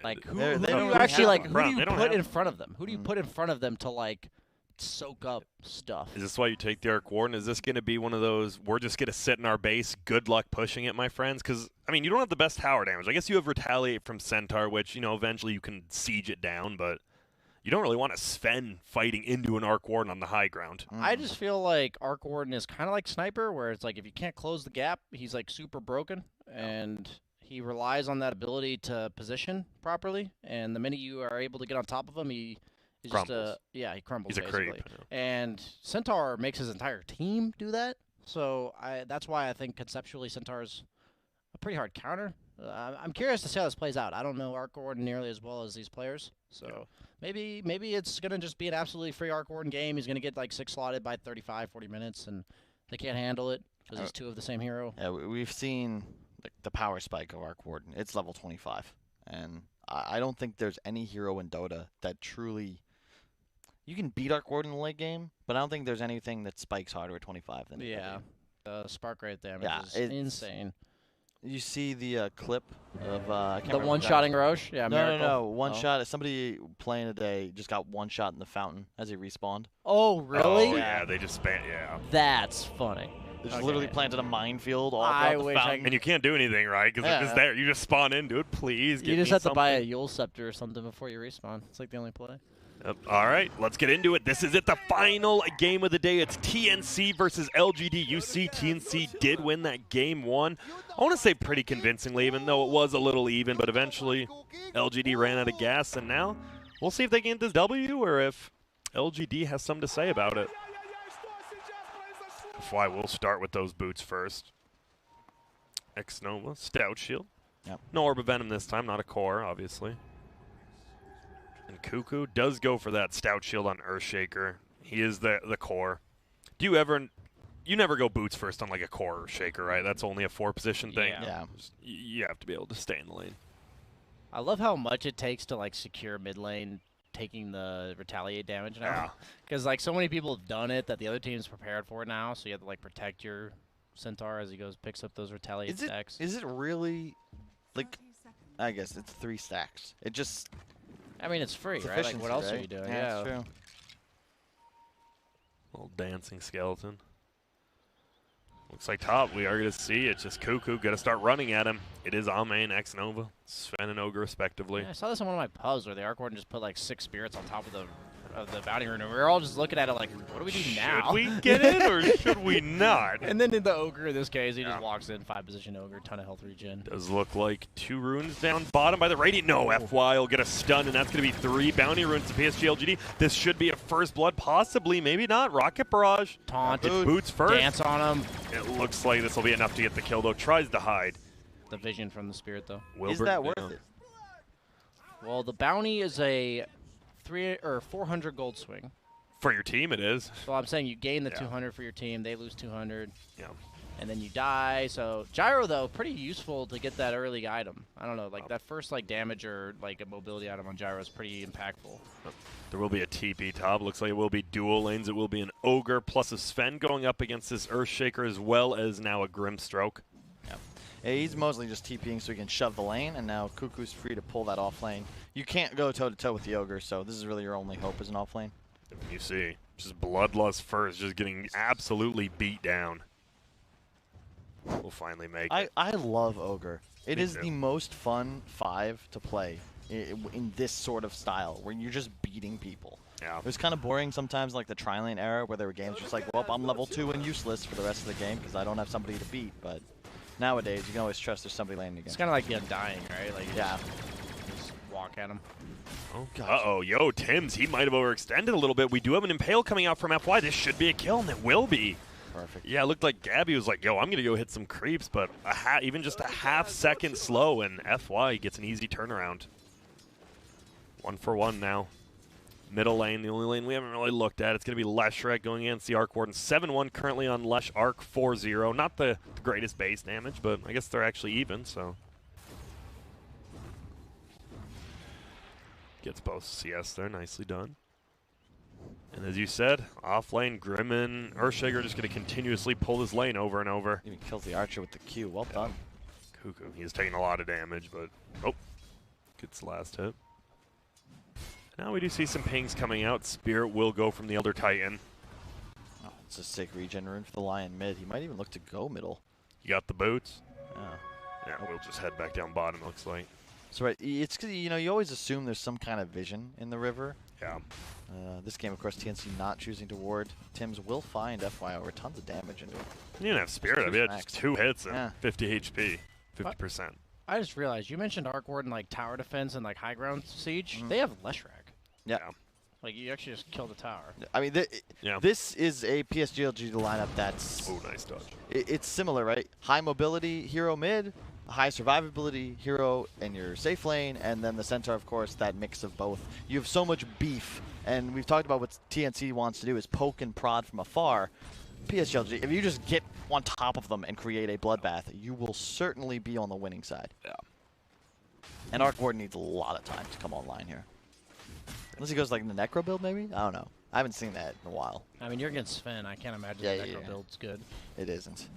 Like, who They do don't you really actually, have like, them. who do you They don't put have in front of them? Who do you put in front of them to, like, soak up stuff? Is this why you take the Arc Warden? Is this going to be one of those, we're just going to sit in our base, good luck pushing it, my friends? Because, I mean, you don't have the best tower damage. I guess you have Retaliate from Centaur, which, you know, eventually you can siege it down, but you don't really want a Sven fighting into an Arc Warden on the high ground. I just feel like Arc Warden is kind of like Sniper, where it's like if you can't close the gap, he's, like, super broken, and he relies on that ability to position properly, and the minute you are able to get on top of him, he is just Crumbles. yeah, he crumbles. He's a basically. creep. And Centaur makes his entire team do that, so that's why I think conceptually Centaur's a pretty hard counter. I'm curious to see how this plays out. I don't know Arc Warden nearly as well as these players, so maybe it's gonna just be an absolutely free Arc Warden game. He's gonna get like 6 slotted by 35, 40 minutes, and they can't handle it because he's 2 of the same hero. Yeah, we've seen the power spike of Arc Warden. It's level 25, and I don't think there's any hero in Dota that truly. You can beat Arc Warden in the late game, but I don't think there's anything that spikes harder at 25 than it. The spark rate damage is it's insane. You see the clip of I can't The remember one-shotting Roche? Yeah, Miracle. No. One shot. Somebody playing today just got one shot in the fountain as he respawned. Oh, really? Oh, yeah, they just spam, yeah. That's funny. They just literally planted a minefield all I throughout the wish I fountain. And you can't do anything, right? Because if it's there, you just spawn into it. Please, You just have to buy a Yule Scepter or something before you respawn. It's like the only play. Yep. All right, let's get into it. This is it, the final game of the day. It's TNC versus LGD. You see TNC did win that game 1. I want to say pretty convincingly, even though it was a little even, but eventually LGD ran out of gas, and now we'll see if they can get this W or if LGD has something to say about it. FY, we'll start with those boots first. X-Nova, Stout Shield. Yep. No Orb of Venom this time, not a core, obviously. And Cuckoo does go for that Stout Shield on Earthshaker. He is the core. Do you ever... You never go boots first on like a core Shaker, right? That's only a 4-position thing. Yeah. You have to be able to stay in the lane. I love how much it takes to like secure mid lane taking the retaliate damage now. Yeah. Because like so many people have done it that the other team's prepared for it now, so you have to like protect your Centaur as he picks up those retaliate stacks. Is it really like I guess it's 3 stacks. It just I mean it's free, right? Like what else are you doing? Yeah, that's true. Little dancing skeleton. Looks like top, we are going to see it. Just Cuckoo, going to start running at him. It is Almain, X-Nova, Sven and Ogre, respectively. Yeah, I saw this on one of my pubs where the Arc Warden just put like 6 spirits on top of the bounty rune, and we were all just looking at it like, what do we do now? Should we get it or should we not? And then in the Ogre in this case, he just walks in, 5-position Ogre, ton of health regen. Does look like 2 runes down bottom by the Radiant. No, FY will get a stun, and that's going to be 3 bounty runes to PSG.LGD. This should be a first blood, possibly, maybe not. Rocket Barrage. Taunt. It's boots first. Dance on him. It looks like this will be enough to get the kill, though. Tries to hide. The vision from the spirit, though. Is that worth it? Well, the bounty is a 300 or 400 gold swing. For your team, it is. So I'm saying you gain the 200 for your team, they lose 200. Yeah. And then you die. So Gyro, though, pretty useful to get that early item. I don't know, like that first like damage or like a mobility item on Gyro is pretty impactful. There will be a TP top. Looks like it will be dual lanes. It will be an Ogre plus a Sven going up against this Earthshaker as well as now a Grimstroke. Yeah, he's mostly just TPing so he can shove the lane, and now Cuckoo's free to pull that off lane. You can't go toe-to-toe with the Ogre, so this is really your only hope as an off lane. You see, just Bloodlust first, just getting absolutely beat down. We'll finally make it. I love Ogre. It Me is too. the most fun 5 to play in this sort of style, where you're just beating people. Yeah. It was kind of boring sometimes, like the Tri-Lane era, where there were games just like, well, I'm level 2 and useless for the rest of the game because I don't have somebody to beat. But nowadays, you can always trust there's somebody laning against. It's kind of like the Undying, right? Like Yeah. just walk at him. Oh, Gotcha. uh-oh, yo, Tim's, he might have overextended a little bit. We do have an Impale coming out from FY. This should be a kill, and it will be. Perfect. Yeah, it looked like Gabby was like, yo, I'm going to go hit some creeps, but even just a half-second slow, and FY gets an easy turnaround. 1 for 1 now. Middle lane, the only lane we haven't really looked at. It's going to be Leshrac going against the Arc Warden. 7-1 currently on Lesh Arc 4-0. Not the greatest base damage, but I guess they're actually even, so. Gets both CS there, nicely done. And as you said, off lane, Grimmin, Earthshaker just going to continuously pull his lane over and over. Even kills the Archer with the Q. Well done. Cuckoo, he's taking a lot of damage, but oh. Gets the last hit. Now we do see some pings coming out. Spirit will go from the Elder Titan. Oh, it's a sick regen rune for the Lion mid. He might even look to go middle. You got the boots. Oh. Yeah, we'll just head back down bottom, it looks like. So right, it's 'cause, you know, you always assume there's some kind of vision in the river. Yeah. This game, of course, TNC not choosing to ward. Tim's will find FY over tons of damage into it. You didn't have Spirit. I mean, Max. just 2 hits and Yeah. 50 HP. 50%. I just realized you mentioned Arc Warden like tower defense and like high ground siege. Mhm. They have Leshrac. Yeah. Like you actually just kill the tower. I mean, Yeah. this is a PSG.LGD lineup that's... Oh, nice dodge. It's similar, right? High mobility hero mid, high survivability hero in your safe lane, and then the center, of course, that mix of both. You have so much beef, and we've talked about what TNC wants to do is poke and prod from afar. PSG.LGD, if you just get on top of them and create a bloodbath, you will certainly be on the winning side. Yeah. And Arc Warden needs a lot of time to come online here. Unless he goes like the Necro build, maybe? I don't know. I haven't seen that in a while. I mean, you're against Sven. I can't imagine Yeah, the yeah, Necro yeah. build's good. It isn't.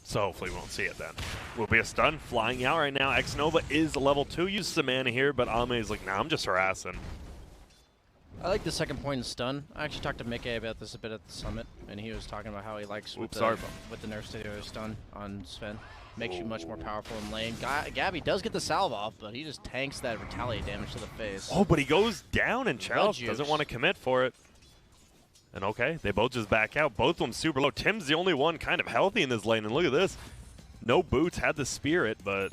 So hopefully we won't see it then. Will be a stun flying out right now. X-Nova is level 2. Uses some mana here, but Ame is like, nah, I'm just harassing. I like the second point in stun. I actually talked to Mickey about this a bit at the summit, and he was talking about how he likes with Oops, sorry. the nerfs to do stun on Sven. Makes you much more powerful in lane. Gabby does get the salve off, but he just tanks that retaliate damage to the face. Oh, but he goes down and Blood Chalice doesn't juice. want to commit for it. And okay, they both just back out. Both of them super low. Tim's the only one kind of healthy in this lane, and look at this. No boots, had the Spirit, but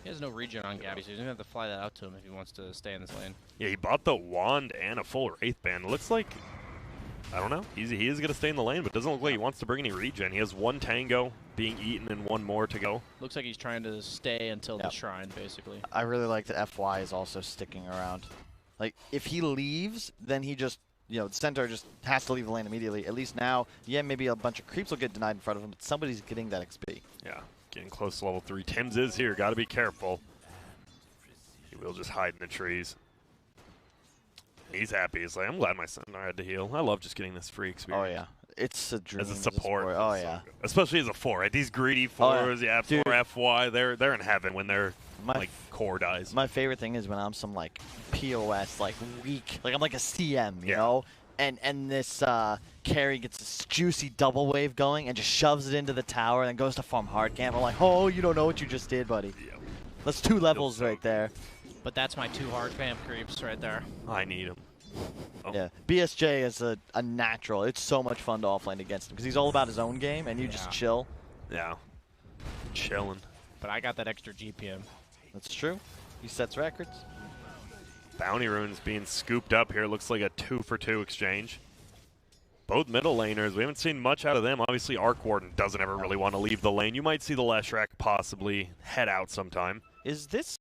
He has no regen on Gabby, so he's going to have to fly that out to him if he wants to stay in this lane. yeah, he bought the Wand and a full Wraith Band. It looks like, I don't know, he is going to stay in the lane, but doesn't look like he wants to bring any regen. He has 1 Tango being eaten and 1 more to go. Looks like he's trying to stay until Yep. the shrine, basically. I really like that FY is also sticking around. Like, if he leaves, then he just, you know, the center just has to leave the lane immediately. At least now, yeah, maybe a bunch of creeps will get denied in front of him, but somebody's getting that XP. Yeah, getting close to level 3. Tim's is here, got to be careful. He will just hide in the trees. He's happy. He's like, I'm glad my center had to heal. I love just getting this free experience. Oh, yeah. It's a dream As a support. Oh, it's so yeah. good. Especially as a 4, right? These greedy Oh, yeah. 4s, yeah, Dude. 4 FY, they're in heaven when their My like core dies. My favorite thing is when I'm some like POS, like weak, like I'm like a CM, you Yeah. know, and this carry gets this juicy double wave going and just shoves it into the tower and then goes to farm hard camp. I'm like, oh, you don't know what you just did, buddy. Yeah. That's 2 levels so right there. But that's my 2 hard fam creeps right there. I need him. Oh. Yeah, BSJ is a natural. It's so much fun to offlane against him because he's all about his own game and you just Yeah. chill. Yeah. Chilling. But I got that extra GPM. That's true. He sets records. Bounty runes being scooped up here. Looks like a 2-for-2 exchange. Both middle laners, we haven't seen much out of them. Obviously, Arc Warden doesn't ever really want to leave the lane. You might see the Leshrac possibly head out sometime. Is this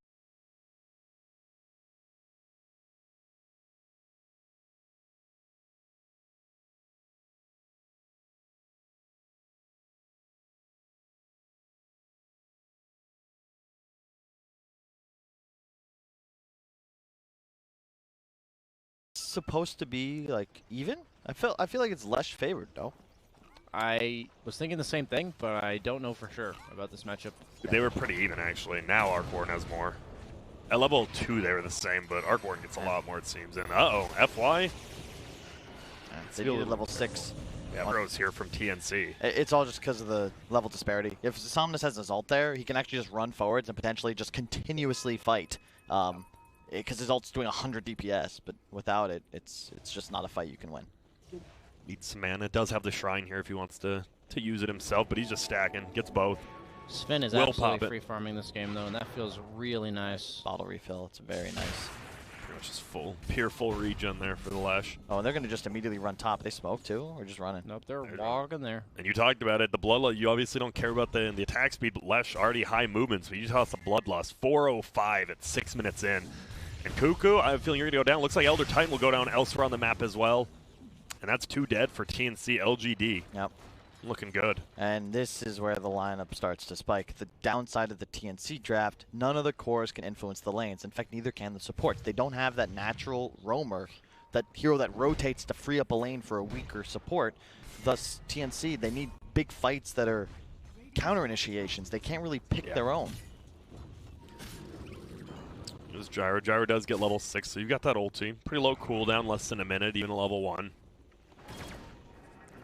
supposed to be like even? I feel like it's less favored though. I was thinking the same thing, but I don't know for sure about this matchup. They were pretty even, actually. Now Arc Warden has more. At level 2, they were the same, but Arc Warden gets a lot more, it seems. And uh-oh, FY? They needed level 6. Yeah, Bro's here from TNC. It's all just because of the level disparity. If Somnus has his ult there, he can actually just run forwards and potentially just continuously fight. Because his ult's doing 100 DPS, but without it, it's just not a fight you can win. Needs some mana. Does have the Shrine here if he wants to use it himself, but he's just stacking. Gets both. Sven is Will pop absolutely it. free farming this game, though, and that feels really nice. Bottle refill, it's very nice. Pretty much just full, pure full regen there for the Lash. Oh, and they're going to just immediately run top. They smoke too, or just running? Nope, they're There you walking there. And you talked about it. The Bloodlust, you obviously don't care about the attack speed, but Lash already high movement, so you just have the Bloodlust. 4:05 at 6 minutes in. And Cuckoo, I have a feeling you're going to go down. Looks like Elder Titan will go down elsewhere on the map as well. And that's 2 dead for TNC.LGD. Yep. Looking good. And this is where the lineup starts to spike. The downside of the TNC draft, none of the cores can influence the lanes. In fact, neither can the supports. They don't have that natural roamer, that hero that rotates to free up a lane for a weaker support. Thus, TNC, they need big fights that are counter initiations. They can't really pick Yeah. their own. There's Gyro. Gyro does get level 6, so you've got that ulti. Pretty low cooldown, less than a minute, even level 1.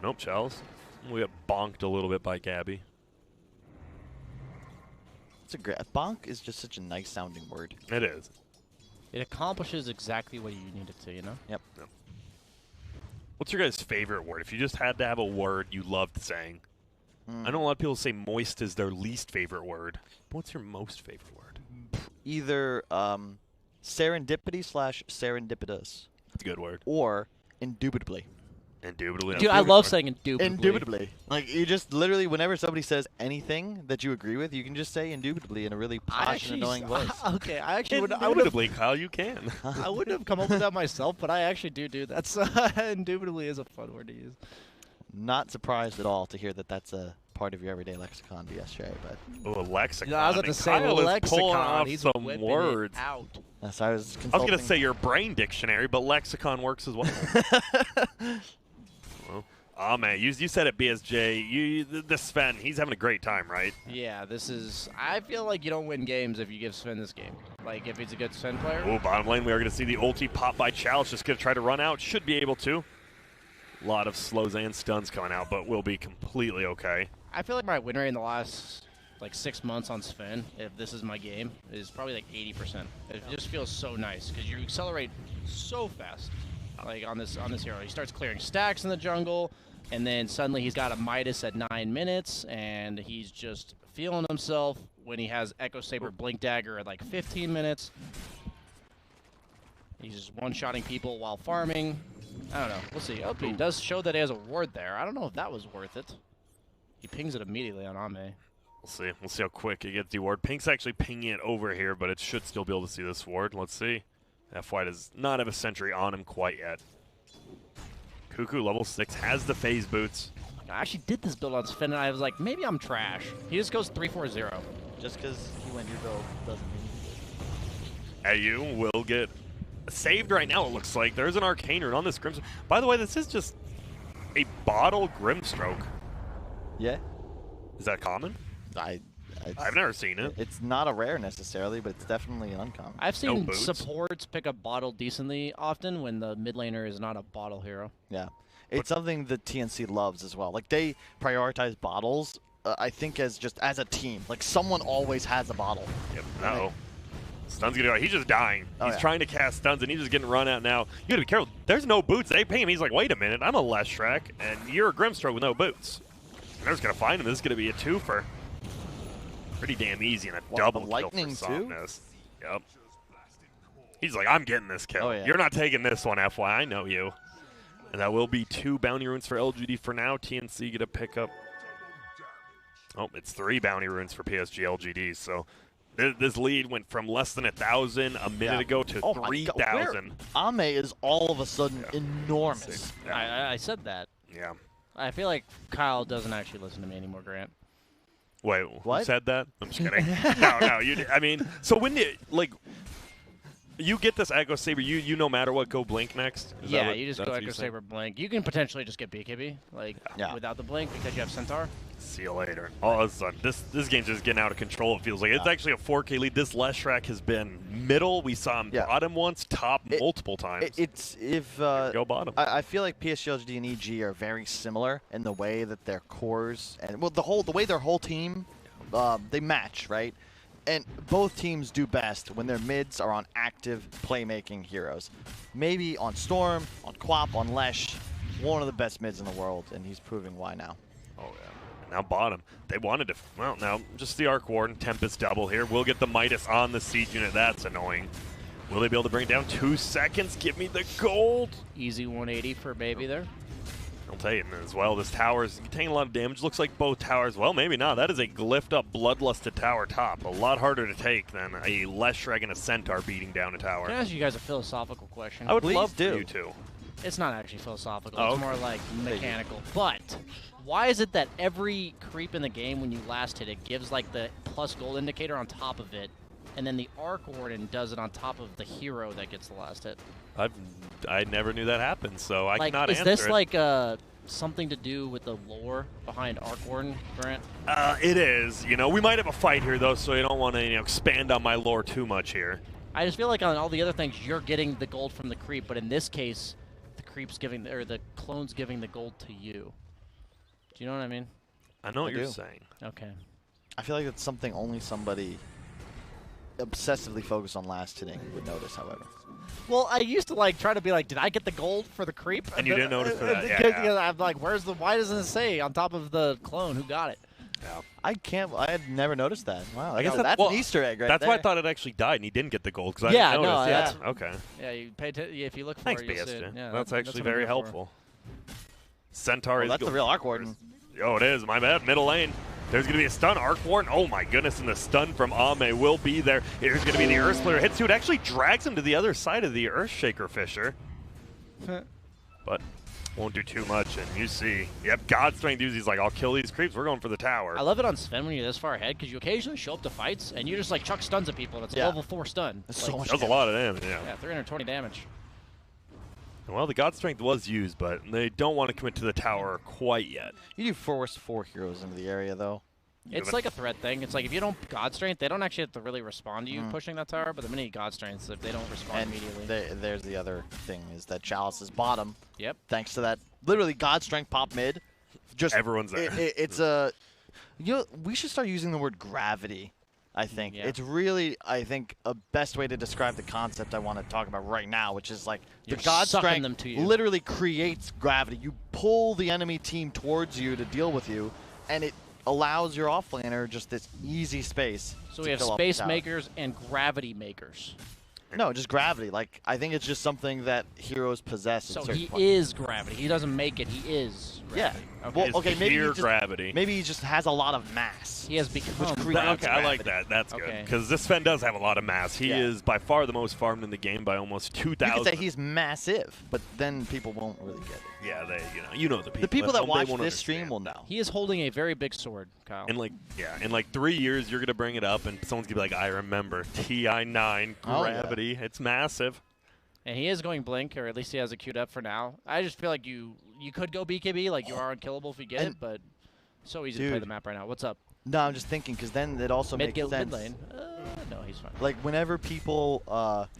Nope, Chels. We got bonked a little bit by Gabby. It's a great. Bonk is just such a nice sounding word. It is. It accomplishes exactly what you need it to, you know? Yep. What's your guys' favorite word? If you just had to have a word you loved saying. I know a lot of people say moist is their least favorite word. But what's your most favorite word? Either serendipity/serendipitous. That's a good word. Or indubitably. Indubitably. Dude, I love saying indubitably. Indubitably. Like, you just literally, whenever somebody says anything that you agree with, you can just say indubitably in a really posh and annoying voice. Okay, I actually would. Indubitably, Kyle, you can. I wouldn't have come up with that myself, but I actually do that. So indubitably is a fun word to use. Not surprised at all to hear that that's a part of your everyday lexicon, BSJ, but... Oh, lexicon. Yeah, I was about to say Kyle is pulling lexicon. off He's some whipping words. it out. So I was I was going to say your brain dictionary, but lexicon works as well. Oh, man, you said it, BSJ. The Sven, he's having a great time, right? Yeah, this is... I feel like you don't win games if you give Sven this game. Like, if he's a good Sven player. Oh, bottom lane, we are going to see the ulti pop by Chalice. Just going to try to run out. Should be able to. A lot of slows and stuns coming out, but we'll be completely okay. I feel like my win rate in the last, like, 6 months on Sven, if this is my game, is probably like 80%. It just feels so nice, because you accelerate so fast. Like, on this hero. He starts clearing stacks in the jungle, and then suddenly he's got a Midas at 9 minutes, and he's just feeling himself when he has Echo Saber Blink Dagger at like 15 minutes. He's just one-shotting people while farming. I don't know. We'll see. Oh, he does show that he has a ward there. I don't know if that was worth it. He pings it immediately on Ame. We'll see. We'll see how quick he gets the ward. Pink's actually pinging it over here, but it should still be able to see this ward. Let's see. FY does not have a sentry on him quite yet. Cuckoo, level 6, has the phase boots. I actually did this build on Sven, and I was like, maybe I'm trash. He just goes 3-4-0. Just because he went your build doesn't mean AU will get saved right now, it looks like. There's an Arcane Rune on this Grimstroke. By the way, this is just a bottle Grimstroke. Yeah. Is that common? I've never seen it. It's not a rare necessarily, but it's definitely an uncommon. I've seen supports pick up bottle decently often when the mid laner is not a bottle hero. Yeah. It's something that TNC loves as well. Like, they prioritize bottles, I think, as a team. Like, someone always has a bottle. Yep. Uh-oh. Stun's gonna go. He's just dying. He's trying to cast stuns, and he's just getting run out now. You gotta be careful. There's no boots. They ping him. He's like, wait a minute. I'm a Leshrac, and you're a Grimstroke with no boots. And they're just gonna find him. This is gonna be a twofer. Pretty damn easy and a double kill for Softness. Yep. He's like, I'm getting this kill. You're not taking this one, FY. I know you. And that will be 2 bounty runes for LGD for now. TNC get a pickup. Oh, it's 3 bounty runes for PSG.LGD. So this lead went from less than 1,000 a minute ago to 3,000. Ame is all of a sudden enormous. I said that. Yeah. I feel like Kyle doesn't actually listen to me anymore, Grant. Wait, what? Who said that? I'm just kidding. No, I mean, so when you get this Echo Saber, you no matter what go blink next? Yeah, you just go Echo Saber blink. You can potentially just get BKB, like, without the blink because you have Centaur. See you later. All of a sudden, this game's just getting out of control, it feels like. It's actually a 4K lead. This Leshrac has been middle. We saw him bottom once, top multiple times. Go bottom. I feel like PSG.LGD and EG are very similar in the way that their cores and the way their whole team they match, right? And both teams do best when their mids are on active playmaking heroes. Maybe on Storm, on Quap, on Lesh, one of the best mids in the world, and he's proving why now. Oh, yeah. Now bottom. They wanted to, well, now just the Arc Warden, Tempest double here. We'll get the Midas on the siege unit. That's annoying. Will they be able to bring it down? 2 seconds. Give me the gold. Easy 180 for baby there. I'll tell you as well, this tower is taking a lot of damage. Looks like both towers, well, maybe not. That is a glyphed up, bloodlusted tower top. A lot harder to take than a Leshrac and a Centaur beating down a tower. Can I ask you guys a philosophical question? I would love for you to. It's not actually philosophical. It's more like mechanical. But why is it that every creep in the game, when you last hit it, gives like the plus gold indicator on top of it, and then the Arc Warden does it on top of the hero that gets the last hit? I never knew that happened, so I cannot answer it. Is this like something to do with the lore behind Arc Warden, Grant? It is. You know, we might have a fight here though, so I don't want to expand on my lore too much here. I just feel like on all the other things, you're getting the gold from the creep, but in this case, the creep's giving, or the clone's giving the gold to you. Do you know what I mean? I know what you're do. saying. Okay. I feel like it's something only somebody obsessively focused on last hitting would notice, however. Well, I used to like try to be like, did I get the gold for the creep? And you didn't notice for that, yeah, Because yeah. I'm like, why doesn't it say on top of the clone who got it? Yeah. I had never noticed that. Wow, I guess that's well, an Easter egg right That's there. why I thought it actually died and he didn't get the gold because I Yeah, didn't no, notice. that's- Yeah, okay. Yeah, you pay if you look for Thanks, it, you'll see it. BSJ. Yeah, that's actually what I'm very here for. helpful. Centaur is That's the go- real Arc Warden. Oh, it is. My bad. Middle lane. There's going to be a stun. Arc Warden. Oh, my goodness. And the stun from Ame will be there. There's going to be the Earth Splitter hits to it. Actually drags him to the other side of the Earthshaker Fisher. But won't do too much. And you see, yep, God Strength Uzi's like, I'll kill these creeps. We're going for the tower. I love it on Sven when you're this far ahead because you occasionally show up to fights and you just like chuck stuns at people and it's a Yeah. level 4 stun. That's Like, so much That was a lot of damage, yeah. Yeah, 320 damage. Well, the God Strength was used, but they don't want to commit to the tower quite yet. You do force 4 heroes into the area, though. It's like a threat thing. It's like if you don't God Strength, they don't actually have to really respond to you pushing that tower, but the minute you God Strengths, if they don't respond And immediately. there's the other thing, is that Chalice is bottom. Yep. Thanks to that, literally God Strength pop mid. Just Everyone's there. It's a, we should start using the word gravity. I think Yeah. it's really, I think, a best way to describe the concept I want to talk about right now, which is like You're the God sucking Strength them to you. literally creates gravity. You pull the enemy team towards you to deal with you, and it allows your offlaner just this easy space. So to we have fill up the space tower. makers and gravity makers. No, just gravity. Like, I think it's just something that heroes possess. So at certain he points. is gravity. He doesn't make it. He is Yeah. gravity. Well, It's okay, maybe he pure just, gravity. maybe he just has a lot of mass. He has become. creates Okay, I like gravity. that. That's good. Okay. Because this Sven does have a lot of mass. He Yeah. is by far the most farmed in the game by almost You 2,000. could say he's massive, but then people won't really get it. Yeah, you know the people. The people at that home, they watch won't this stream understand. will know. He is holding a very big sword, Kyle. In like 3 years, you're gonna bring it up, and someone's gonna be like, "I remember TI9 Oh, yeah. gravity. It's massive." And he is going blink, or at least he has it queued up for now. I just feel like you could go BKB, like you are unkillable if you get And- it, but so easy to play Dude. the map right now. What's up? No, I'm just thinking, because then it also Mid makes sense. mid lane. No, he's fine. Like, whenever people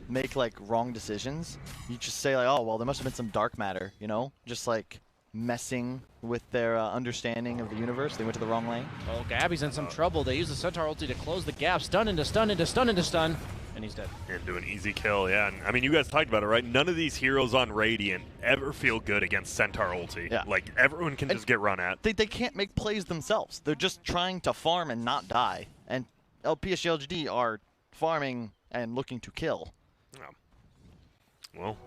make, like, wrong decisions, you just say, like, oh, well, there must have been some dark matter, you know? Just, like, messing with their understanding of the universe. They went to the wrong lane. Oh, Gabby's in some trouble. They use the Centaur ulti to close the gap. Stun into stun into stun into stun. And he's dead. And do an easy kill, yeah. And, I mean, you guys talked about it, right? None of these heroes on Radiant ever feel good against Centaur ulti. Yeah. Like, everyone can just get run at. They can't make plays themselves. They're just trying to farm and not die. And PSG.LGD are farming and looking to kill. Well,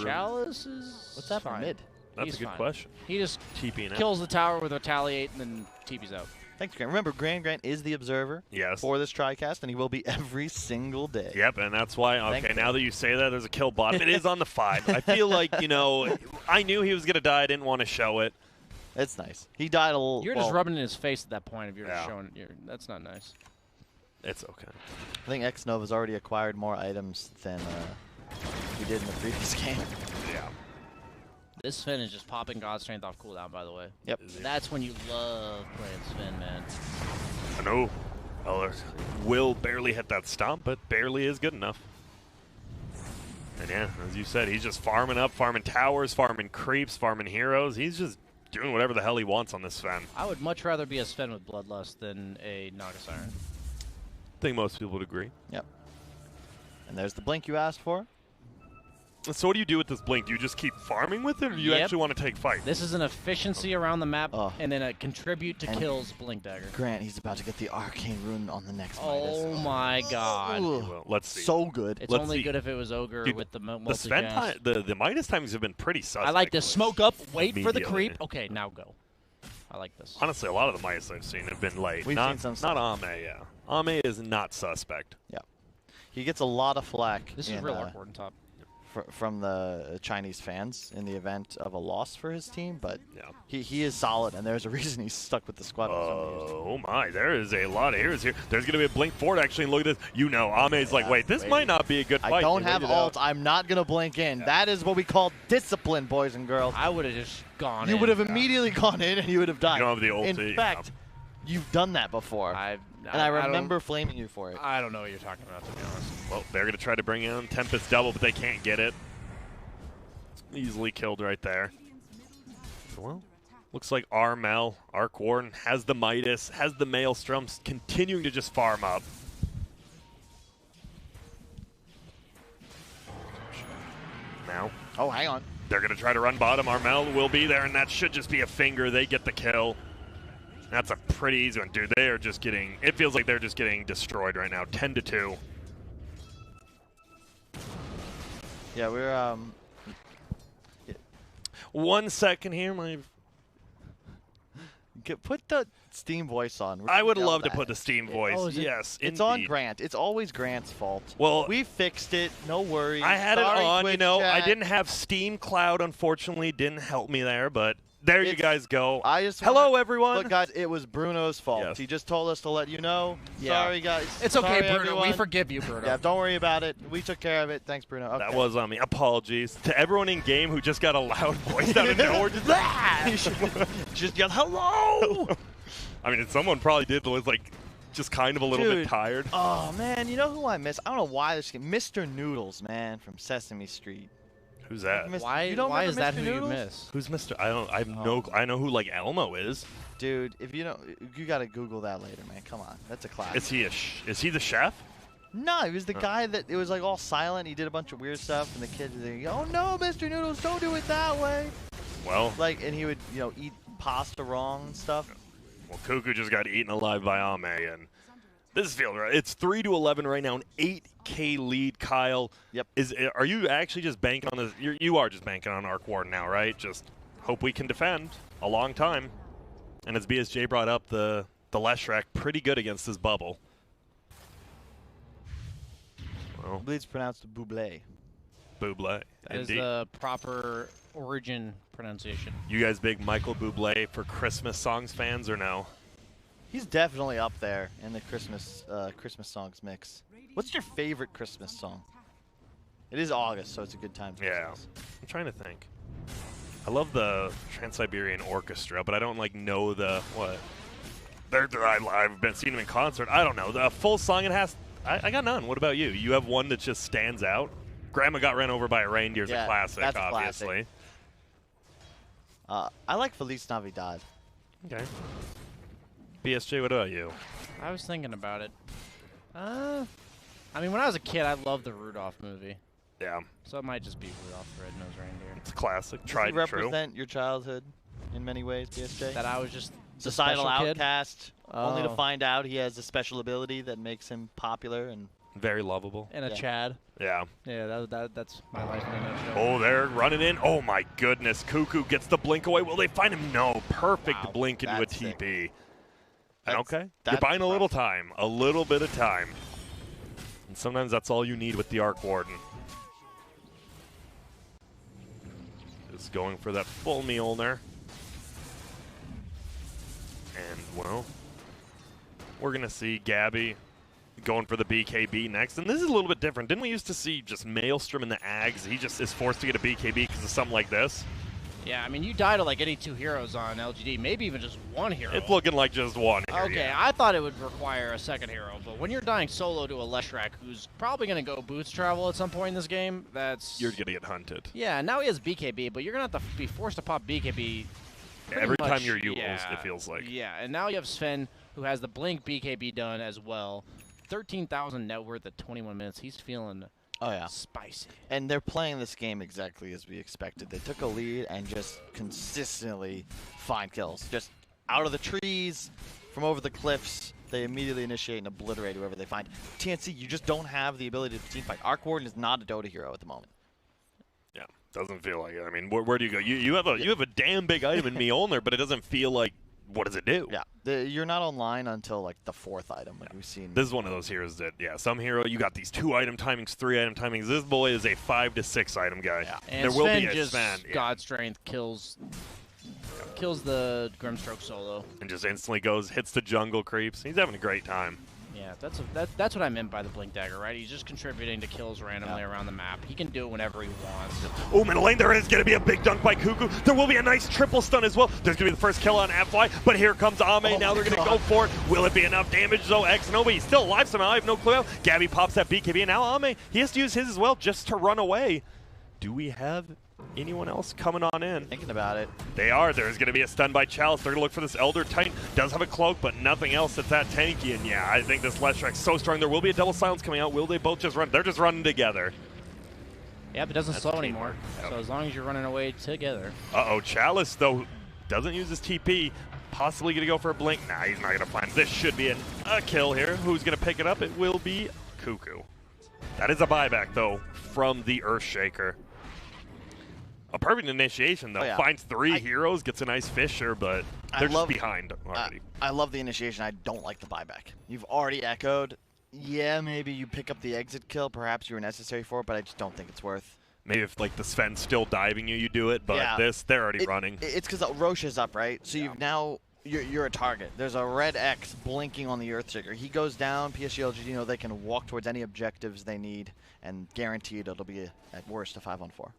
Chalice is What's that for fine. mid? That's He's a good fine. question. He just TPing it. kills the tower with Retaliate and then TP's out. Thanks, Grant. Remember, Grant is the observer Yes. for this TriCast, and he will be every single day. Yep, and that's why, Thank okay, you. now that you say that, there's a kill bottom. It is on the 5. I feel like, you know, I knew he was going to die. I didn't want to show it. It's nice. He died a little. You're well, just rubbing it in his face at that point if you're Yeah. just showing. That's not nice. It's okay. I think X-Nova's already acquired more items than he did in the previous game. Yeah. This Sven is just popping God Strength off cooldown, by the way. Yep. That's when you love playing Sven, man. I know. Well, Will barely hit that stomp, but barely is good enough. And yeah, as you said, he's just farming up, farming towers, farming creeps, farming heroes. He's just doing whatever the hell he wants on this Sven. I would much rather be a Sven with Bloodlust than a Naga Siren. I think most people would agree. Yep. And there's the blink you asked for. So what do you do with this blink? Do you just keep farming with it, or do you Yep. actually want to take fight? This is an efficiency around the map, Oh. and then a contribute to And- kills Blink Dagger. Grant, he's about to get the arcane rune on the next Oh Midas. my god. Ugh. Well, let's see. So good. It's Let's only see. good if it was Ogre Dude, with the the Sven multi-cast. the Midas timings have been pretty suspect. I like this. Smoke up, wait for the Immediately. creep. Okay, now go. I like this. Honestly, a lot of the Midas I've seen have been late. We've not, seen some stuff. not Ame, yeah. Ame is not suspect. Yeah. He gets a lot of flack This is in, real awkward on top. from the Chinese fans in the event of a loss for his team, but Yeah. he is solid, and there's a reason he's stuck with the squad. for so many years. Oh my, there is a lot of heroes here. There's going to be a blink forward, actually, and look at this. You know, Ame's like, Yeah, wait, this wait. might not be a good fight. I don't They have waited out. ult. I'm not going to blink in. That is what we call discipline, boys and girls. I would have just gone You in. would have immediately gone in, and you would have died. You don't have the ulti, In yeah. fact, you've done that before. I and I don't- remember flaming you for it. I don't know what you're talking about, to be honest. Well, they're going to try to bring in Tempest double, but they can't get it. Easily killed right there. Well, looks like Armel, Arc Warden, has the Midas, has the Maelstrom, continuing to just farm up. Now. Oh, hang on. They're going to try to run bottom. Armel will be there, and that should just be a finger. They get the kill. That's a pretty easy one, dude. They are just getting, it feels like they're just getting destroyed right now. 10-2. Yeah, we're, 1 second here. Put the Steam voice on. I would love to put the Steam voice. Oh, is it? Yes, It's indeed. on Grant. It's always Grant's fault. Well, we fixed it. No worries. I had Sorry, it on, Twitch you know. I chat. didn't have Steam Cloud, unfortunately. Didn't help me there, but there you guys go. I just Hello, wanna- everyone. Look, guys, it was Bruno's fault. Yes. He just told us to let you know. Yeah. Sorry, guys. It's okay, Sorry, Bruno. everyone. We forgive you, Bruno. Yeah, don't worry about it. We took care of it. Thanks, Bruno. Okay. That was on me. Apologies to everyone in game who just got a loud voice out of nowhere. Just yelled, hello! I mean, someone probably did was like just kind of a little bit Dude. tired. Oh, man, you know who I miss? I don't know why this game. Mr. Noodles, man, from Sesame Street. Who's that? Miss- Why? you don't Why remember is that Mr. who you Noodles? miss? Who's Mr. I don't. I have no. I know who like Elmo is. Dude, if you don't, you gotta Google that later, man. Come on, that's a classic. Is he is he the chef? No, he was the guy that it was like all silent. He did a bunch of weird stuff, and the kids were like, "Oh no, Mr. Noodles, don't do it that way." Well, Like, and he would, you know, eat pasta wrong and stuff. well, Cuckoo just got eaten alive by Ame, and this is feeling right. It's 3-11 right now, an 8K lead. Kyle, Yep. Are you actually just banking on this? You are just banking on Arc Warden now, right? Just hope we can defend a long time. And as BSJ brought up, the Leshrac pretty good against this bubble. I Well, believe it's pronounced Buble. Bublé. That is Indeed. the proper origin pronunciation. You guys big Michael Bublé for Christmas songs fans or no? He's definitely up there in the Christmas songs mix. What's your favorite Christmas song? It is August, so it's a good time. For Yeah. Christmas. I'm trying to think. I love the Trans-Siberian Orchestra, but I don't like know the what. I've been seeing them in concert. I don't know the full song. It has. I got none. What about you? You have one that just stands out. Grandma Got Ran Over by a Reindeer is Yeah, a classic, that's a obviously. classic. I like Feliz Navidad. Okay. BSJ, what about you? I was thinking about it. I mean, when I was a kid, I loved the Rudolph movie. Yeah, So it might just be Rudolph the Red-Nosed Reindeer. it's a classic. Does Tried it and true. represent your childhood in many ways, BSJ? That I was just the Societal special kid? outcast, only to Oh. find out he has a special ability that makes him popular. And Very lovable. And a Yeah. Chad. Yeah. Yeah, that's my life in a nutshell. Oh, they're running in. Oh my goodness. Cuckoo gets the blink away. Will they find him? No. Perfect Wow, blink into a that's sick. TP. That's- Okay. You're that's buying a little impressive. time. A little bit of time. And sometimes that's all you need with the Arc Warden. Just going for that full Mjolnir. And, well, we're going to see Gabby going for the BKB next. And this is a little bit different. Didn't we used to see just Maelstrom in the Ags? He just is forced to get a BKB because of something like this. Yeah, I mean, you die to like any two heroes on LGD, maybe even just one hero. It's looking like just one here, Okay, yeah. I thought it would require a second hero, but when you're dying solo to a Leshrac, who's probably going to go boots travel at some point in this game, that's... You're going to get hunted. Yeah, now he has BKB, but you're going to have to be forced to pop BKB pretty Every much, time you're Yules, yeah, it feels like. Yeah, and now you have Sven, who has the Blink BKB done as well. 13,000 net worth at 21 minutes. He's feeling oh yeah, spicy. and they're playing this game exactly as we expected. They took a lead and just consistently find kills, just out of the trees, from over the cliffs. They immediately initiate and obliterate whoever they find. TNC, you just don't have the ability to teamfight. Arc Warden is not a Dota hero at the moment. Yeah, doesn't feel like it. I mean, where do you go? You have a damn big item in Mjolnir, but it doesn't feel like. What does it do? Yeah, you're not online until like the 4th item, like we've seen. This is one of those heroes that, yeah, some hero, you got these 2-item timings, 3-item timings. This boy is a 5 to 6 item guy. Yeah. And there will Sven be a just Sven. Yeah. God Strength kills the Grimstroke solo. And just instantly hits the jungle creeps. He's having a great time. Yeah, Yeah, that's what I meant by the Blink Dagger, right? He's just contributing to kills randomly around the map. He can do it whenever he wants. Oh, middle lane, there is going to be a big dunk by Cuckoo. There will be a nice triple stun as well. There's going to be the first kill on FY, but here comes Ame. Now they're going to go for it. Will it be enough damage, though? X-Nova, he's still alive somehow. I have no clue how. Gabby pops that BKB, and now Ame, he has to use his as well just to run away. Do we have anyone else coming on in? Thinking about it. They are. There's going to be a stun by Chalice. They're going to look for this Elder Titan. Does have a cloak, but nothing else that's that tanky. And yeah, I think this Leshrack's so strong. There will be a double silence coming out. Will they both just run? They're just running together. Yep, it doesn't That's slow teamwork. anymore. Yep. So as long as you're running away together. Uh-oh, Chalice, though, doesn't use his TP. Possibly going to go for a blink. Nah, he's not going to find. This should be a kill here. Who's going to pick it up? It will be Cuckoo. That is a buyback, though, from the Earthshaker. A perfect initiation, though. Oh, yeah. Finds three heroes, gets a nice Fisher, but they're just behind already. I love the initiation. I don't like the buyback. You've already echoed. Yeah, maybe you pick up the exit kill. Perhaps you were necessary for it, but I just don't think it's worth. Maybe if like the Sven's still diving you do it, but Yeah. they're already running. It's because Roche is up, right? So you've now you're a target. There's a red X blinking on the Earthshaker. He goes down. PSG.LGD, they can walk towards any objectives they need, and guaranteed it'll be at worst a 5-on-4.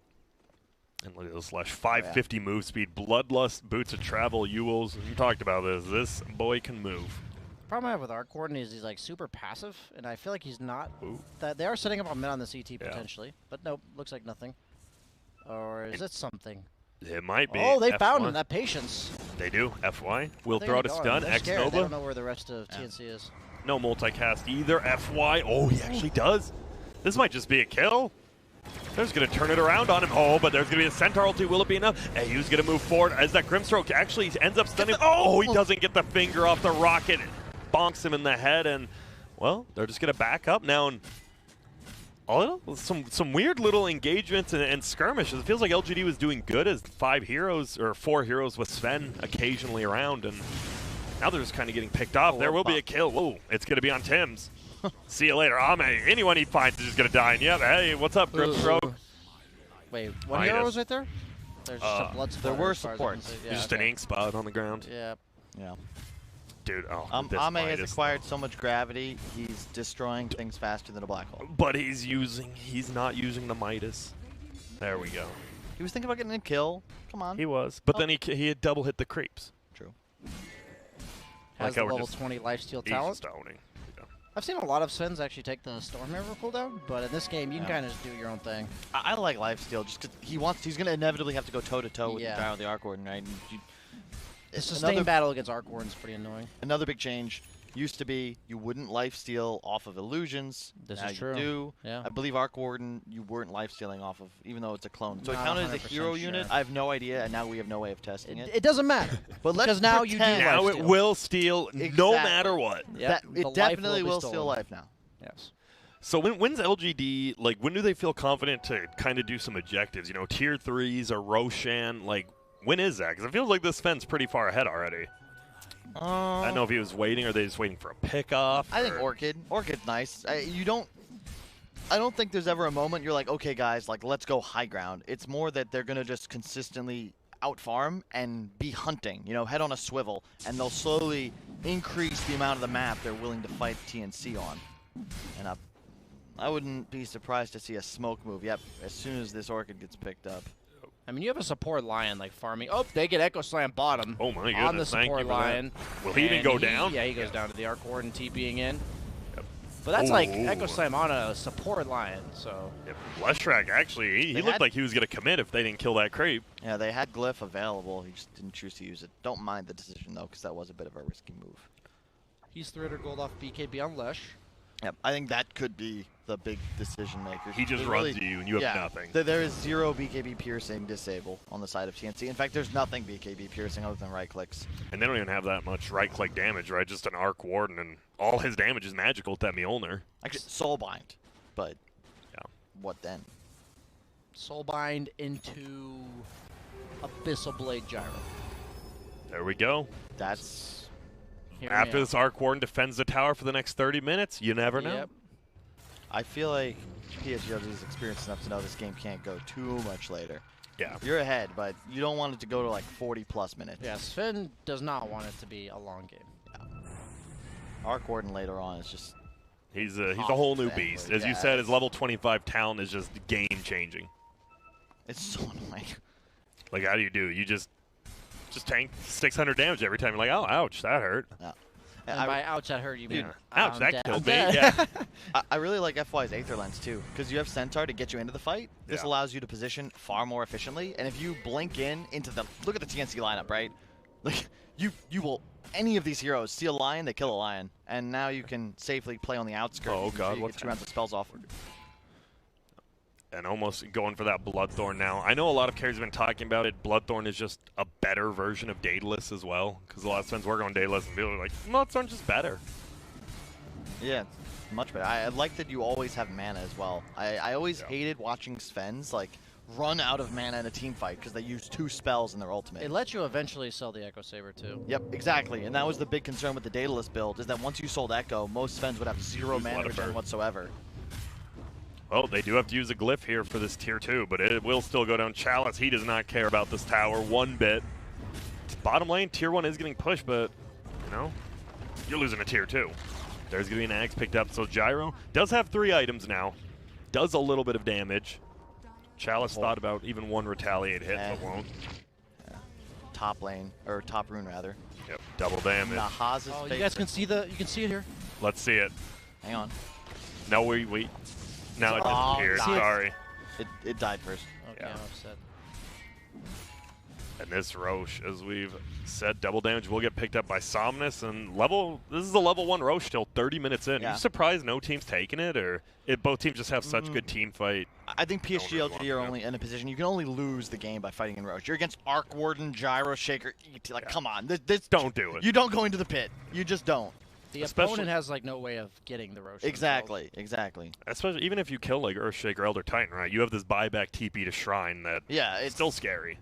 And look at this Lesh, 550 move speed, bloodlust, boots of travel, Ewells. You talked about this. This boy can move. Problem I have with Arc Warden is he's like super passive, and I feel like he's not. Ooh. That they are setting up on mid on the CT potentially, but nope, looks like nothing. Or is it something? It might be. Oh, they found F1. him. That patience. They do. FY. Will They're throw out a gonna go stun. on. They're X scared. They Nova. don't know where the rest of TNC is. No multicast either. FY. Oh, he actually does. This might just be a kill. They're just going to turn it around on him. Oh, but there's going to be a Centaur ulti. Will it be enough? Hey, he's going to move forward as that Grimstroke actually ends up stunning. Oh, he doesn't get the finger off the rocket. It bonks him in the head, and, well, they're just going to back up now. And some weird little engagements and skirmishes. It feels like LGD was doing good as 4 heroes with Sven occasionally around, and now they're just kind of getting picked off. There will be a kill. Whoa, it's going to be on Tim's. See you later, Ame. Anyone he finds is just going to die. And yep, hey, what's up, Grimstroke? Wait, one hero was right there? There's just a blood there were supports. Yeah, Just an ink spot on the ground. Yeah. Yeah. Dude, Ame has acquired so much gravity, he's destroying things faster than a black hole. But he's not using the Midas. There we go. He was thinking about getting a kill. Come on. He was. But then he had double hit the creeps. True. Has the level 20 lifesteal talent. Stoning. Yeah. I've seen a lot of Svens actually take the Storm River cooldown, but in this game you can kind of just do your own thing. I like lifesteal just because he's going to inevitably have to go toe-to-toe with the guy with the Arc Warden, right? And the sustained battle against Arc Warden is pretty annoying. Another big change used to be you wouldn't lifesteal off of illusions. This now is true. You do. Yeah. I believe Arc Warden you weren't lifestealing off of, even though it's a clone. So it Not counted as a 100% hero unit. sure. I have no idea, and now we have no way of testing it. It doesn't matter. But let's because now you do pretend- Now lifesteal. it will steal no Exactly. matter what. Yep, It the life definitely be will steal stolen. life now. Yes. So when's LGD, like, when do they feel confident to kind of do some objectives? You know, tier 3s or Roshan, like, when is that? Because it feels like this Sven's pretty far ahead already. I don't know if he was waiting or they just waiting for a pickoff. I think Orchid's nice. I don't think there's ever a moment you're like, okay, guys, like let's go high ground. It's more that they're gonna just consistently outfarm and be hunting. You know, head on a swivel, and they'll slowly increase the amount of the map they're willing to fight TNC on. And I wouldn't be surprised to see a smoke move. Yep, as soon as this Orchid gets picked up. I mean, you have a support Lion like farming. Oh, they get Echo Slam bottom. Oh my goodness! On the Thank support you for Lion. that. Will he even go down? Yeah, he goes down to the Arc Warden TPing in. But that's like Echo Slam on a support Lion, so. Yep. Leshrack, actually, he looked like he was going to commit if they didn't kill that creep. Yeah, they had Glyph available. He just didn't choose to use it. Don't mind the decision, though, because that was a bit of a risky move. He's 300 gold off BKB on Lesh. Yep, I think that could be the big decision maker. He just runs to you and you have nothing. There is 0 BKB piercing disable on the side of TNC. In fact, there's nothing BKB piercing other than right clicks. And they don't even have that much right-click damage, right? Just an Arc Warden, and all his damage is magical with that Mjolnir. Actually, Soulbind, but yeah, what then? Soulbind into Abyssal Blade Gyro. There we go. That's... After this Arc Warden defends the tower for the next 30 minutes, you never know. Yep. I feel like PSG.LGD is experienced enough to know this game can't go too much later. Yeah. You're ahead, but you don't want it to go to like 40+ minutes. Yeah, Sven does not want it to be a long game. Yeah. Arc Warden later on is just He's a whole new Exactly, beast. As you yeah. said, his level 25 talent is just game-changing. It's so annoying. Like, how do? You just tank 600 damage every time. You're like, oh, ouch, that hurt. Yeah. And by ouch, that hurt you, mean. Ouch, that dead. killed I'm me. dead. Yeah. I really like FY's Aether Lens too, because you have Centaur to get you into the fight. This Yeah. allows you to position far more efficiently, and if you blink into the look at the TNC lineup, right? Like you will any of these heroes see a lion, they kill a lion, and now you can safely play on the outskirts. Oh, God, so you what's get 2 rounds of spells off. And almost going for that Bloodthorn now. I know a lot of carries have been talking about it. Bloodthorn is just a better version of Daedalus as well, because a lot of times we're going Daedalus and people are like, Bloodthorn's just better. Yeah, it's much better. I like that you always have mana as well. I always Yeah. hated watching Svens like run out of mana in a team fight because they use 2 spells in their ultimate. It lets you eventually sell the Echo Saber too. Yep, exactly. And that was the big concern with the Daedalus build, is that once you sold Echo, most Svens would have 0 Lose a lot mana of return burn. whatsoever. Well, they do have to use a glyph here for this tier 2, but it will still go down. Chalice, he does not care about this tower one bit. Bottom lane, tier 1 is getting pushed, but, you know, you're losing a tier 2. There's going to be an axe picked up, so Gyro does have 3 items now. Does a little bit of damage. Chalice thought about even 1 retaliate hit, but won't. Yeah. Top lane, or top rune rather. Yep, double damage. Nahaz's Oh, you face. guys can see it here. Let's see it. Hang on. No, wait. Now it Oh, disappeared. God. Sorry. It died first. Okay, Yeah. I'm upset. And this Roche, as we've said, double damage will get picked up by Somnus. And this is a level 1 Roche still 30 minutes in. Yeah. You surprised no team's taking it, or both teams just have such good team fight? I think No one really PSG.LGD wants are to. only in a position, you can only lose the game by fighting in Roche. You're against Arc Warden, Gyro, Shaker, ET. Like, come on. This Don't do it. You don't go into the pit. You just don't. The Especially- opponent has like no way of getting the Roche. Exactly. Exactly. Especially even if you kill like Earthshaker, Elder Titan, right? You have this buyback TP to Shrine that Yeah, it's it's still scary.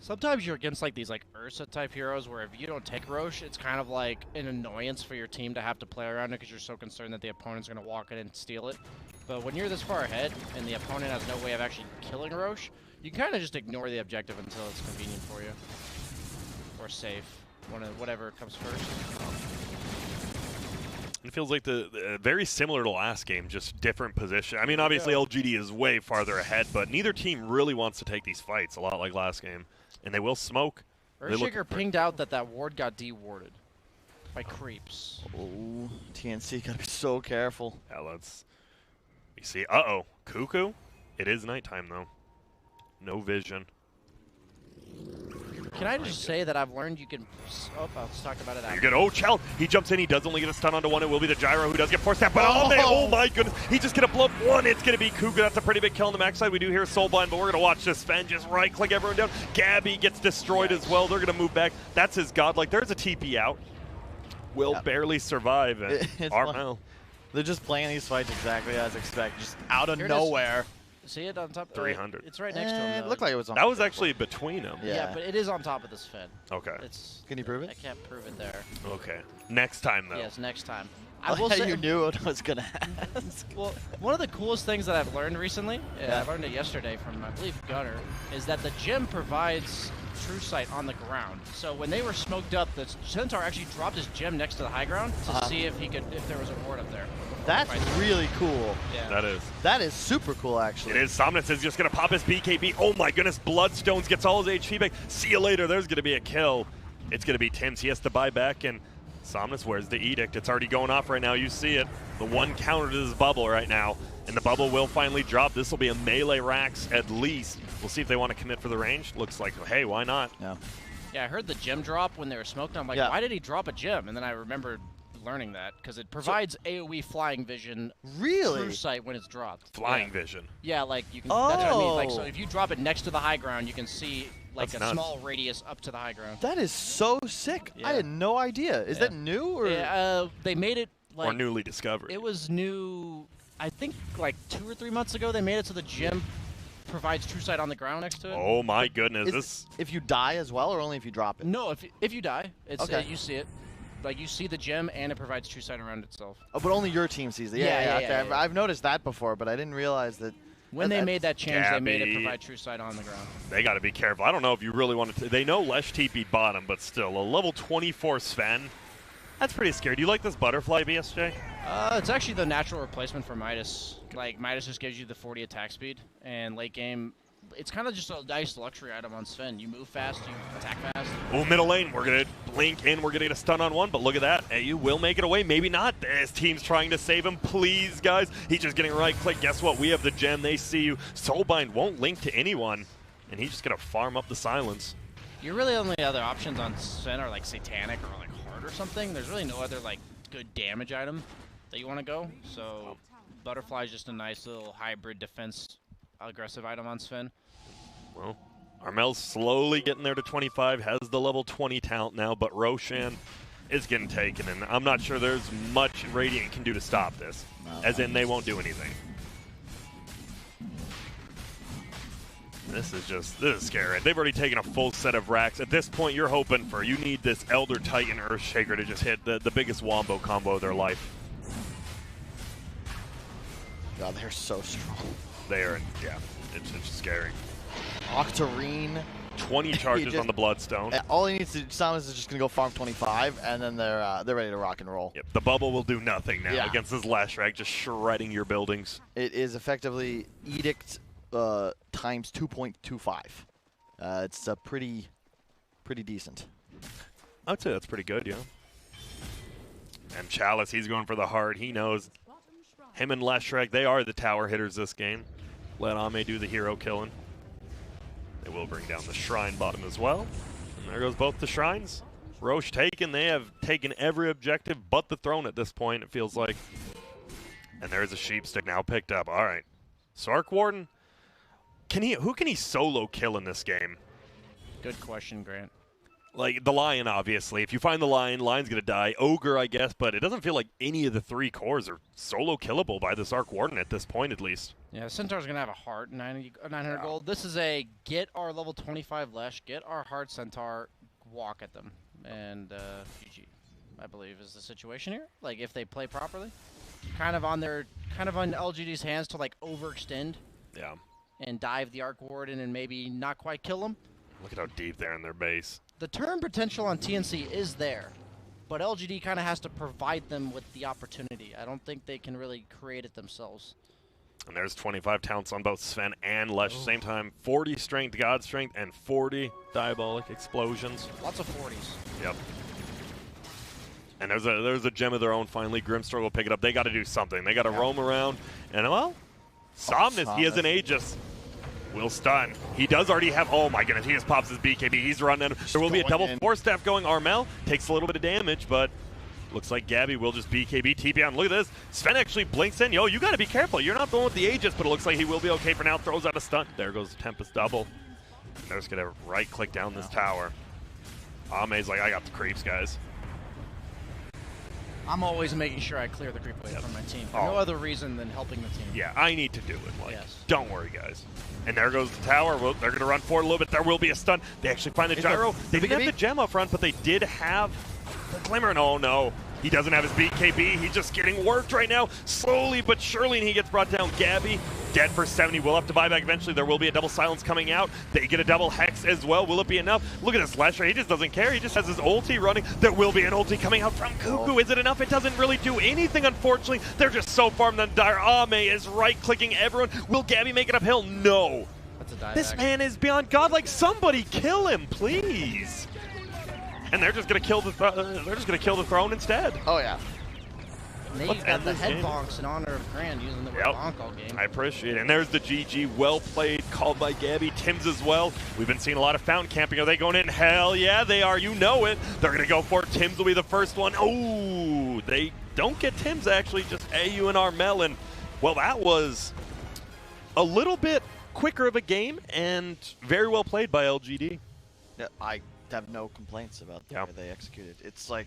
Sometimes you're against like these like Ursa type heroes where if you don't take Roche, it's kind of like an annoyance for your team to have to play around it because you're so concerned that the opponent's going to walk in and steal it. But when you're this far ahead and the opponent has no way of actually killing Roche, you can kind of just ignore the objective until it's convenient for you. Or safe. Whatever comes first. It feels like the very similar to last game, just different position. I mean, obviously LGD is way farther ahead, but neither team really wants to take these fights, a lot like last game. And they will smoke. Earthshaker pinged out that ward got de-warded by creeps. Oh, TNC gotta be so careful. Yeah, let's... You see, uh-oh, Cuckoo? It is nighttime, though. No vision. Can I just say that I've learned you can... Oh, I'll just talk about it after. You're good. Oh, Chell, he jumps in. He does only get a stun onto one. It will be the Gyro who does get forced out. But oh my goodness, he just get a blow up one. It's going to be Kuga. That's a pretty big kill on the max side. We do hear Soulblind, but we're going to watch this. Sven just right-click everyone down. Gabby gets destroyed as well. They're going to move back. That's his godlike. There's a TP out. Will barely survive. And It's Armel. They're just playing these fights exactly as expected, just out of Here it is. nowhere. See it on top? 300. It's right next to him. It though. looked like it was on. That was actually between them. Yeah. Yeah, but it is on top of this Fed. Okay. It's. Can you prove it? I can't prove it there. Okay. Next time, though. Yes, next time. I will say you knew what I was gonna ask. Well, one of the coolest things that I've learned recently, Yeah. I learned it yesterday from, I believe, Gunner, is that the gym provides true sight on the ground. So when they were smoked up, the Centaur actually dropped his gem next to the high ground to see if there was a ward up there. That's really cool. Yeah. That is. That is super cool, actually. It is. Somnus is just going to pop his BKB. Oh my goodness. Bloodstones gets all his HP back. See you later. There's going to be a kill. It's going to be Tim's. He has to buy back. And Somnus, where's the edict? It's already going off right now. You see it. The one counter to this bubble right now. And the bubble will finally drop. This will be a melee Rax at least. We'll see if they want to commit for the range. Looks like, hey, why not? Yeah. Yeah, I heard the gem drop when they were smoked. I'm like, Yeah. why did he drop a gem? And then I remembered learning that because it provides AoE flying vision Really? true sight when it's dropped. Flying Yeah. vision. Yeah, like you can. That's what I mean. Like, so Oh. if you drop it next to the high ground, you can see like That's a nuts. small radius up to the high ground. That is so sick. I Yeah. had no idea. Is Yeah. that new or? Yeah, they made it like Or newly discovered. it was new. I think like 2 or 3 months ago they made it so the gym provides true sight on the ground next to it. Oh my goodness. Is This. if you die as well, or only if you drop it? No, if you die, it's Okay. you see it. Like you see the gem and it provides true sight around itself. Oh, but only your team sees it. Yeah, yeah, okay. yeah, yeah. I've noticed that before, but I didn't realize that. When they made that change, they made it Gabby. provide true sight on the ground. They got to be careful. I don't know if you really want to. They know Lesh TP bottom, but still, a level 24 Sven. That's pretty scary. Do you like this butterfly, BSJ? It's actually the natural replacement for Midas. Like, Midas just gives you the 40 attack speed, and late game, it's kind of just a nice luxury item on Sven. You move fast, you attack fast. Oh, middle lane, we're going to blink in, we're going to get a stun on one, but look at that. AU will make it away, maybe not. His team's trying to save him, please, guys. He's just getting right click. Guess what? We have the gem, they see you. Soulbind won't link to anyone, and he's just going to farm up the silence. Your really only other options on Sven are like Satanic or like Heart or something. There's really no other like good damage item that you want to go. So Butterfly is just a nice little hybrid defense aggressive item on Sven. Well, Armel's slowly getting there to 25, has the level 20 talent now, but Roshan is getting taken, and I'm not sure there's much Radiant can do to stop this. As in, they won't do anything. This is scary. They've already taken a full set of racks. At this point, you're hoping for, you need this Elder Titan Earthshaker to just hit the biggest wombo combo of their life. God, they're so strong. They are, yeah, it's scary. Octarine. 20 charges on the Bloodstone. All he needs to, Samus is just going to go farm 25, and then they're ready to rock and roll. Yep, the bubble will do nothing now against this Lashrak, just shredding your buildings. It is effectively Edict times 2.25. It's pretty decent. I would say that's pretty good, yeah. And Chalice, he's going for the heart. He knows him and Lashrak, they are the tower hitters this game. Let Ame do the hero killing. They will bring down the shrine bottom as well. And there goes both the shrines. Roche taken. They have taken every objective but the throne at this point, it feels like. And there's a sheepstick now picked up. All right. Sark Warden, who can he solo kill in this game? Good question, Grant. Like, the Lion, obviously. If you find the Lion, Lion's going to die. Ogre, I guess, but it doesn't feel like any of the three cores are solo killable by this Arc Warden at this point, at least. Yeah, Centaur's going to have a heart, 900 gold. This is a get our level 25 Lesh, get our heart Centaur, walk at them. And GG, I believe, is the situation here. Like, if they play properly. Kind of on LGD's hands to, like, overextend. Yeah. And dive the Arc Warden and maybe not quite kill him. Look at how deep they're in their base. The turn potential on TNC is there, but LGD kind of has to provide them with the opportunity. I don't think they can really create it themselves. And there's 25 talents on both Sven and Lesh at the same time. 40 strength, God strength, and 40 diabolic explosions. Lots of 40s. Yep. And there's a gem of their own finally. Grimstor will pick it up. They got to do something. They got to roam around. And, well, Somnus, he has an Aegis. Will stun. He does already have, oh my goodness, he just pops his BKB. He's running. There will be a double force staff going. Armel takes a little bit of damage, but looks like Gabby will just BKB TP on. Look at this. Sven actually blinks in. Yo, you got to be careful. You're not going with the Aegis, but it looks like he will be okay for now. Throws out a stun. There goes the Tempest double. And they're just going to right click down this tower. Ame's like, I got the creeps, guys. I'm always making sure I clear the creep wave from my team. For no other reason than helping the team. Yeah, I need to do it. Like, don't worry, guys. And there goes the tower. Well, they're going to run forward a little bit. There will be a stun. They actually find the gyro. They didn't have the gem up front, but they did have the glimmer. And oh no, he doesn't have his BKB. He's just getting worked right now, slowly but surely, and he gets brought down. Gabby, dead for 70. Will have to buy back eventually. There will be a double silence coming out. They get a double hex as well. Will it be enough? Look at this Lasher. He just doesn't care. He just has his ulti running. There will be an ulti coming out from Cuckoo. Is it enough? It doesn't really do anything, unfortunately. They're just so far from the dire. Ame is right-clicking everyone. Will Gabby make it uphill? No. That's a dive This man is beyond God. Like, somebody kill him, please. And they're just gonna kill the throne instead. Oh yeah. Nate got the head bonks in honor of Grand using the word bonk all game. I appreciate it. And there's the GG. Well played. Called by Gabby. Tim's as well. We've been seeing a lot of fountain camping. Are they going in? Hell yeah, they are. You know it. They're going to go for it. Tim's will be the first one. Oh, they don't get Tim's, actually. Just AU and Armel. And, well, that was a little bit quicker of a game and very well played by LGD. Yeah, I have no complaints about the way they executed. It's like